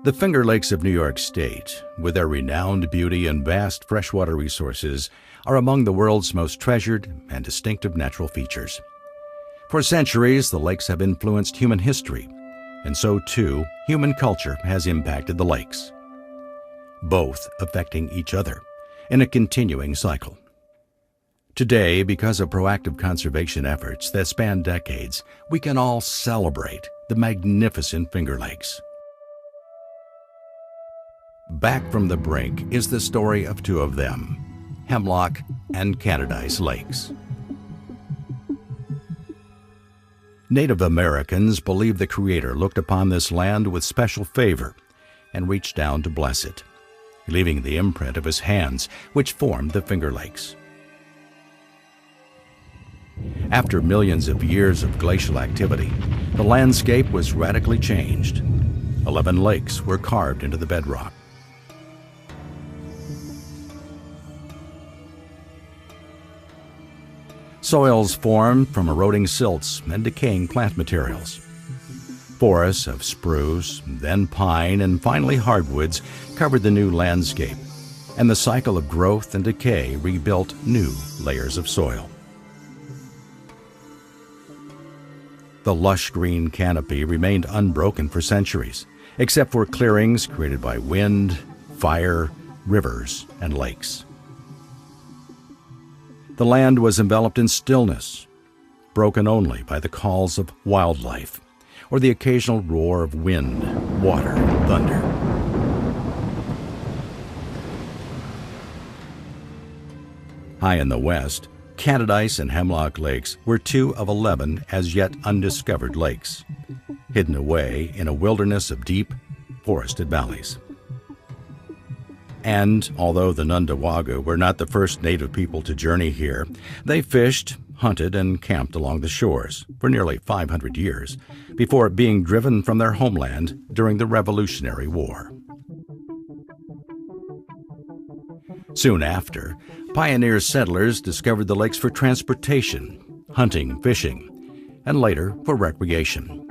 The Finger Lakes of New York State, with their renowned beauty and vast freshwater resources, are among the world's most treasured and distinctive natural features. For centuries, the lakes have influenced human history, and so too, human culture has impacted the lakes, both affecting each other in a continuing cycle. Today, because of proactive conservation efforts that span decades, we can all celebrate the magnificent Finger Lakes. Back from the brink is the story of two of them, Hemlock and Canadice Lakes. Native Americans believe the Creator looked upon this land with special favor and reached down to bless it, leaving the imprint of His hands, which formed the Finger Lakes. After millions of years of glacial activity, the landscape was radically changed. 11 lakes were carved into the bedrock. Soils formed from eroding silts and decaying plant materials. Forests of spruce, then pine, and finally hardwoods covered the new landscape, and the cycle of growth and decay rebuilt new layers of soil. The lush green canopy remained unbroken for centuries, except for clearings created by wind, fire, rivers, and lakes. The land was enveloped in stillness, broken only by the calls of wildlife or the occasional roar of wind, water, and thunder. High in the west, Canadice and Hemlock Lakes were two of 11 as yet undiscovered lakes, hidden away in a wilderness of deep, forested valleys. And although the Nundawaga were not the first native people to journey here, they fished, hunted, and camped along the shores for nearly 500 years before being driven from their homeland during the Revolutionary War. Soon after, pioneer settlers discovered the lakes for transportation, hunting, fishing, and later for recreation.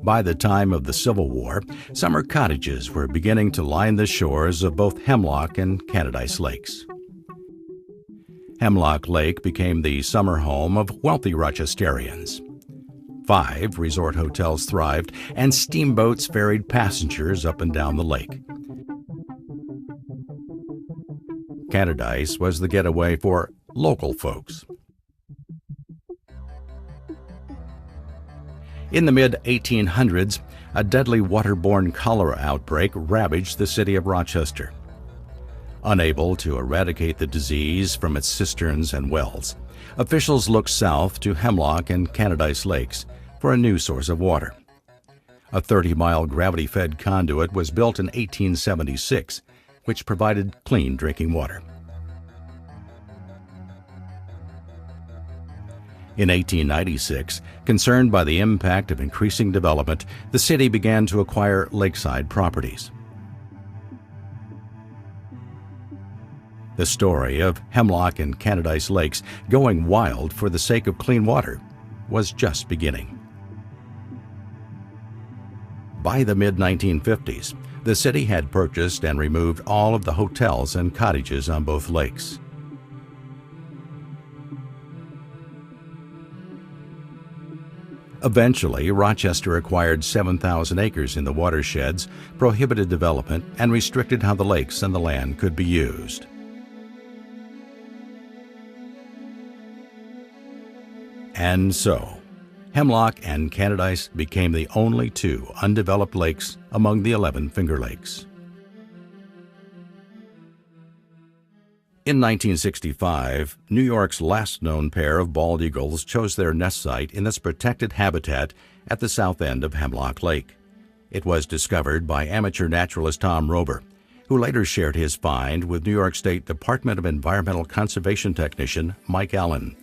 By the time of the Civil War, summer cottages were beginning to line the shores of both Hemlock and Canadice Lakes. Hemlock Lake became the summer home of wealthy Rochesterians. 5 resort hotels thrived, and steamboats ferried passengers up and down the lake. Canadice was the getaway for local folks. In the mid-1800s, a deadly waterborne cholera outbreak ravaged the city of Rochester. Unable to eradicate the disease from its cisterns and wells, officials looked south to Hemlock and Canadice Lakes for a new source of water. A 30-mile gravity-fed conduit was built in 1876, which provided clean drinking water. In 1896, concerned by the impact of increasing development, the city began to acquire lakeside properties. The story of Hemlock and Canadice Lakes going wild for the sake of clean water was just beginning. By the mid-1950s, the city had purchased and removed all of the hotels and cottages on both lakes. Eventually, Rochester acquired 7,000 acres in the watersheds, prohibited development, and restricted how the lakes and the land could be used. And so, Hemlock and Canadice became the only 2 undeveloped lakes among the 11 Finger Lakes. In 1965, New York's last known pair of bald eagles chose their nest site in this protected habitat at the south end of Hemlock Lake. It was discovered by amateur naturalist Tom Rober, who later shared his find with New York State Department of Environmental Conservation technician Mike Allen.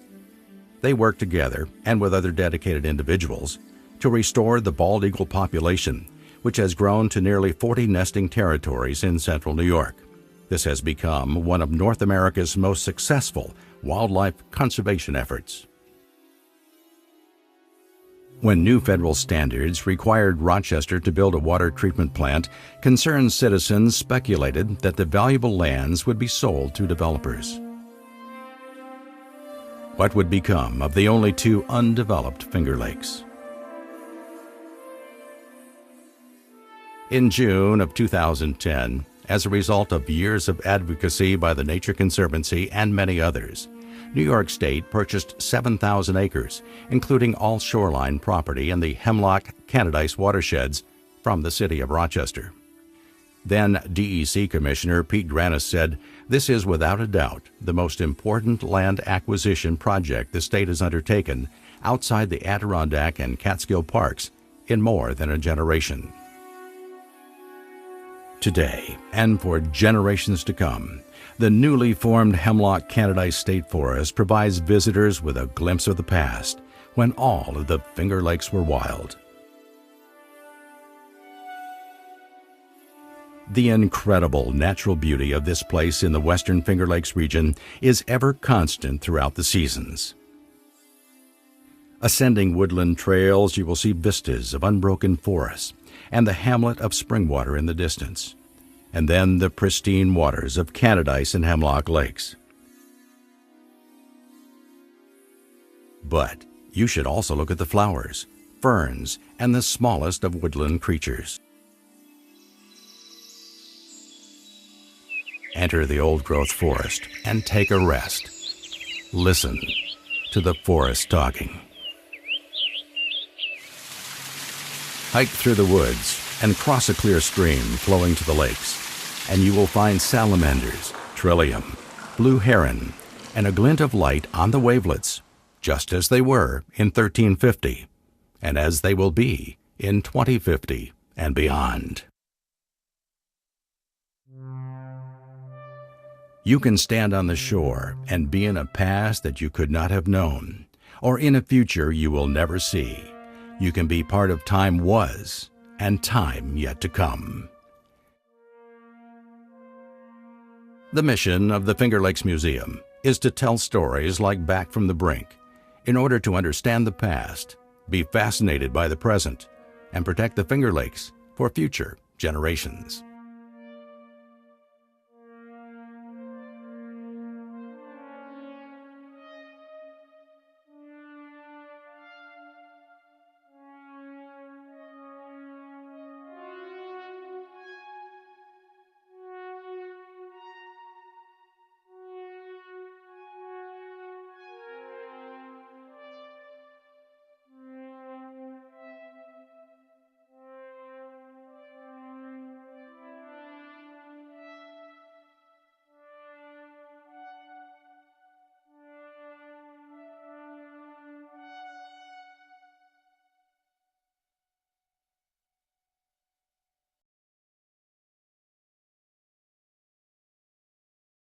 They worked together, and with other dedicated individuals, to restore the bald eagle population, which has grown to nearly 40 nesting territories in central New York. This has become one of North America's most successful wildlife conservation efforts. When new federal standards required Rochester to build a water treatment plant, concerned citizens speculated that the valuable lands would be sold to developers. What would become of the only two undeveloped Finger Lakes? In June of 2010, as a result of years of advocacy by the Nature Conservancy and many others, New York State purchased 7,000 acres, including all shoreline property in the Hemlock-Canadice watersheds, from the city of Rochester. Then DEC Commissioner Pete Granis said, "This is without a doubt the most important land acquisition project the state has undertaken outside the Adirondack and Catskill parks in more than a generation." Today, and for generations to come, the newly formed Hemlock-Canadice State Forest provides visitors with a glimpse of the past, when all of the Finger Lakes were wild. The incredible natural beauty of this place in the western Finger Lakes region is ever constant throughout the seasons. Ascending woodland trails, you will see vistas of unbroken forests and the hamlet of Springwater in the distance, and then the pristine waters of Canadice and Hemlock Lakes. But you should also look at the flowers, ferns, and the smallest of woodland creatures. Enter the old-growth forest and take a rest. Listen to the forest talking. Hike through the woods and cross a clear stream flowing to the lakes, and you will find salamanders, trillium, blue heron, and a glint of light on the wavelets, just as they were in 1350, and as they will be in 2050 and beyond. You can stand on the shore and be in a past that you could not have known, or in a future you will never see. You can be part of time was and time yet to come. The mission of the Finger Lakes Museum is to tell stories like Back from the Brink in order to understand the past, be fascinated by the present, and protect the Finger Lakes for future generations.